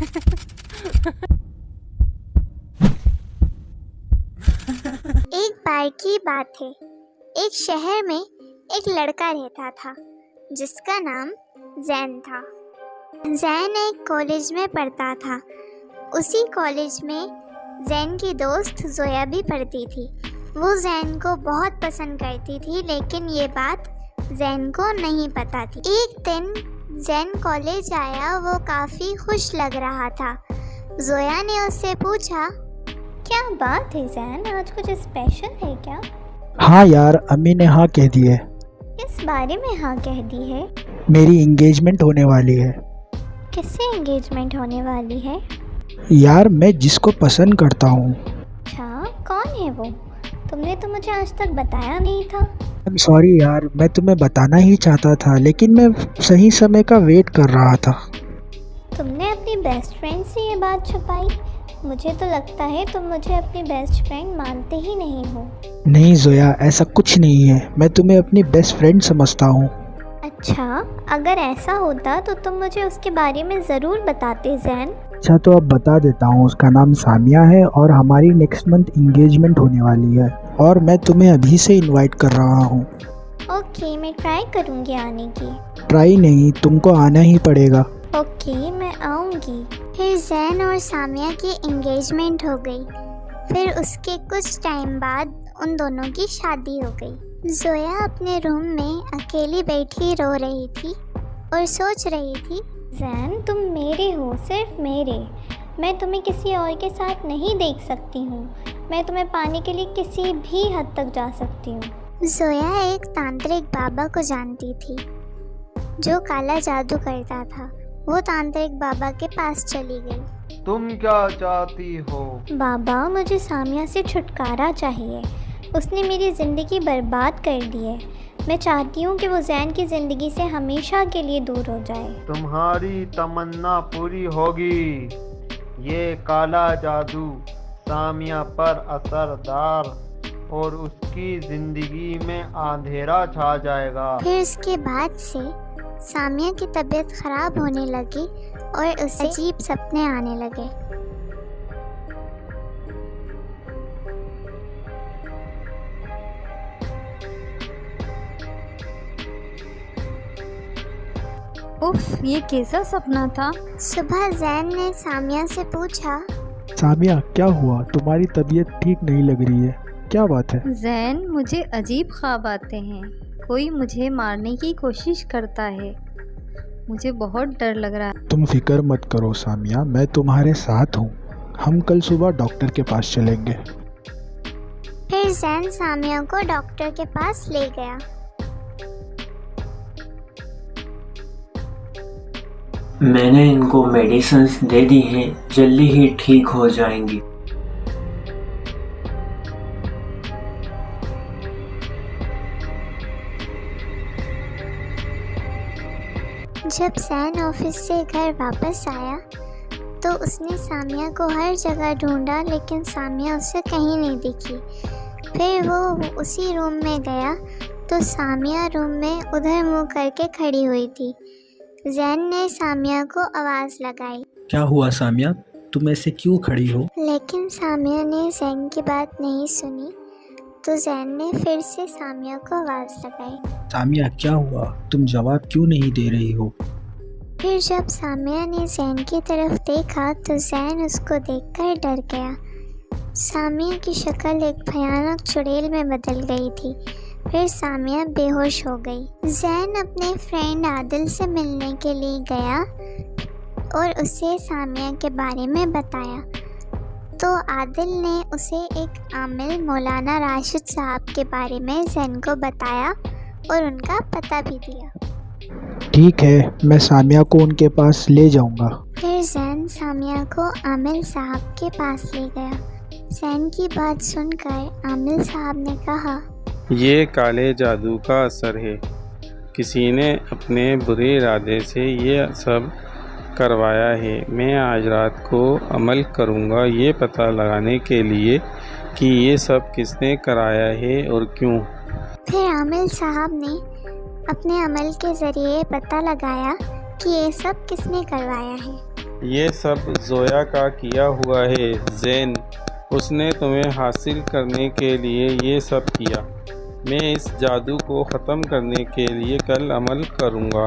एक बार की बात है, एक शहर में एक लड़का रहता था जिसका नाम जैन था। जैन एक कॉलेज में पढ़ता था। उसी कॉलेज में जैन की दोस्त जोया भी पढ़ती थी। वो जैन को बहुत पसंद करती थी, लेकिन ये बात जैन को नहीं पता थी। एक दिन जैन कॉलेज आया। वो काफ़ी खुश लग रहा था। जोया ने उससे पूछा, क्या बात है जैन, आज कुछ स्पेशल है क्या? हाँ यार, अम्मी ने हाँ कह दी है। किस बारे में हाँ कह दी है? मेरी एंगेजमेंट होने वाली है। किससे एंगेजमेंट होने वाली है? यार, मैं जिसको पसंद करता हूँ। अच्छा, कौन है वो? तुमने तो मुझे आज तक बताया नहीं था। I'm सॉरी यार, मैं तुम्हें बताना ही चाहता था, लेकिन मैं सही समय का वेट कर रहा था। तुमने अपनी बेस्ट फ्रेंड से ये बात छुपाई? मुझे तो लगता है तुम मुझे अपनी बेस्ट फ्रेंड मानते ही नहीं हो। नहीं जोया, ऐसा कुछ नहीं है। मैं तुम्हें अपनी बेस्ट फ्रेंड समझता हूँ। अच्छा, अगर ऐसा होता तो तुम मुझे उसके बारे में ज़रूर बताते जैन। अच्छा, तो अब बता देता हूँ। उसका नाम सामिया है और हमारी नेक्स्ट मंथ इंगेजमेंट होने वाली है, और मैं तुम्हें अभी से इनवाइट कर रहा हूँ। ओके, मैं ट्राई करूँगी आने की। ट्राई नहीं, तुमको आना ही पड़ेगा। ओके, मैं आऊँगी। फिर जैन और सामिया की इंगेजमेंट हो गई। फिर उसके कुछ टाइम बाद उन दोनों की शादी हो गई। जोया अपने रूम में अकेली बैठी रो रही थी और सोच रही थी, जैन तुम मेरे हो, सिर्फ मेरे। मैं तुम्हें किसी और के साथ नहीं देख सकती हूँ। मैं तुम्हें पाने के लिए किसी भी हद तक जा सकती हूँ। जोया एक तांत्रिक बाबा को जानती थी जो काला जादू करता था। वो तांत्रिक बाबा के पास चली गई। तुम क्या चाहती हो? बाबा, मुझे सामिया से छुटकारा चाहिए। उसने मेरी ज़िंदगी बर्बाद कर दी है। मैं चाहती हूँ कि वो जैन की ज़िंदगी से हमेशा के लिए दूर हो जाए। तुम्हारी तमन्ना पूरी होगी। ये काला जादू सामिया पर असरदार और उसकी ज़िंदगी में अंधेरा छा जाएगा। फिर इसके बाद से सामिया की तबीयत खराब होने लगी और उसे अजीब सपने आने लगे। उफ, ये कैसा सपना था? सुबह जैन ने सामिया से पूछा, सामिया, क्या हुआ? तुम्हारी तबीयत ठीक नहीं लग रही है, क्या बात है? जैन, मुझे अजीब ख्वाब आते हैं। कोई मुझे मारने की कोशिश करता है। मुझे बहुत डर लग रहा है। तुम फिक्र मत करो सामिया, मैं तुम्हारे साथ हूँ। हम कल सुबह डॉक्टर के पास चलेंगे। फिर जैन सामिया को डॉक्टर के पास ले गया। मैंने इनको मेडिसिन्स दे दी हैं, जल्दी ही ठीक हो जाएंगी। जब जैन ऑफिस से घर वापस आया तो उसने सामिया को हर जगह ढूंढा, लेकिन सामिया उसे कहीं नहीं दिखी। फिर वो उसी रूम में गया तो सामिया रूम में उधर मुंह करके खड़ी हुई थी। जैन ने सामिया को आवाज़ लगाई। क्या हुआ सामिया, तुम ऐसे क्यों खड़ी हो? लेकिन सामिया ने जैन की बात नहीं सुनी तो जैन ने फिर से सामिया को आवाज़ लगाई। सामिया, क्या हुआ? तुम जवाब क्यों नहीं दे रही हो? फिर जब सामिया ने जैन की तरफ देखा तो जैन उसको देखकर डर गया। सामिया की शक्ल एक भयानक चुड़ैल में बदल गई थी। फिर सामिया बेहोश हो गई। जैन अपने फ्रेंड आदिल से मिलने के लिए गया और उसे सामिया के बारे में बताया। तो आदिल ने उसे एक आमिल मौलाना राशिद साहब के बारे में जैन को बताया और उनका पता भी दिया। ठीक है, मैं सामिया को उनके पास ले जाऊंगा। फिर जैन सामिया को आमिल साहब के पास ले गया। जैन की बात सुनकर आमिल साहब ने कहा, ये काले जादू का असर है। किसी ने अपने बुरे इरादे से ये सब करवाया है। मैं आज रात को अमल करूँगा ये पता लगाने के लिए कि ये सब किसने कराया है और क्यों। फिर आमिल साहब ने अपने अमल के ज़रिए पता लगाया कि ये सब किसने करवाया है। ये सब ज़ोया का किया हुआ है ज़ैन, उसने तुम्हें हासिल करने के लिए ये सब किया। मैं इस जादू को ख़त्म करने के लिए कल अमल करूँगा।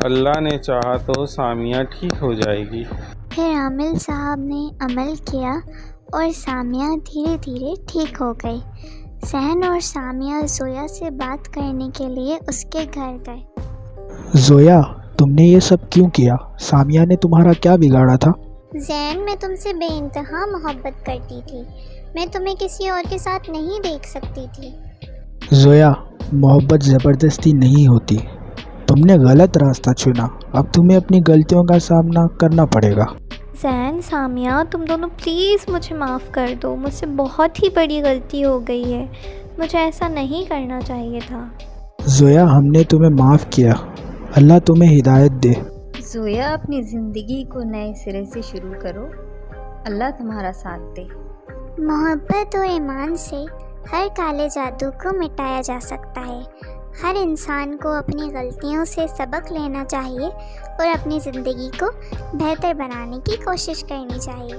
अल्लाह ने चाहा तो सामिया ठीक हो जाएगी। फिर आमिल साहब ने अमल किया और सामिया धीरे धीरे ठीक हो गई। ज़ैन और सामिया ज़ोया से बात करने के लिए उसके घर गए। ज़ोया, तुमने ये सब क्यों किया? सामिया ने तुम्हारा क्या बिगाड़ा था? ज़ैन, मैं तुमसे बेइंतहा मोहब्बत करती थी। मैं तुम्हें किसी और के साथ नहीं देख सकती थी। ज़ोया, मोहब्बत ज़बरदस्ती नहीं होती। तुमने गलत रास्ता चुना। अब तुम्हें अपनी गलतियों का सामना करना पड़ेगा। ज़ैन, सामिया, तुम दोनों प्लीज़ मुझे माफ़ कर दो। मुझसे बहुत ही बड़ी गलती हो गई है। मुझे ऐसा नहीं करना चाहिए था। ज़ोया, हमने तुम्हें माफ़ किया। अल्लाह तुम्हें हिदायत दे। ज़ोया, अपनी ज़िंदगी को नए सिरे से शुरू करो। अल्लाह तुम्हारा साथ दे। मोहब्बत और ईमान से हर काले जादू को मिटाया जा सकता है। हर इंसान को अपनी गलतियों से सबक लेना चाहिए और अपनी ज़िंदगी को बेहतर बनाने की कोशिश करनी चाहिए।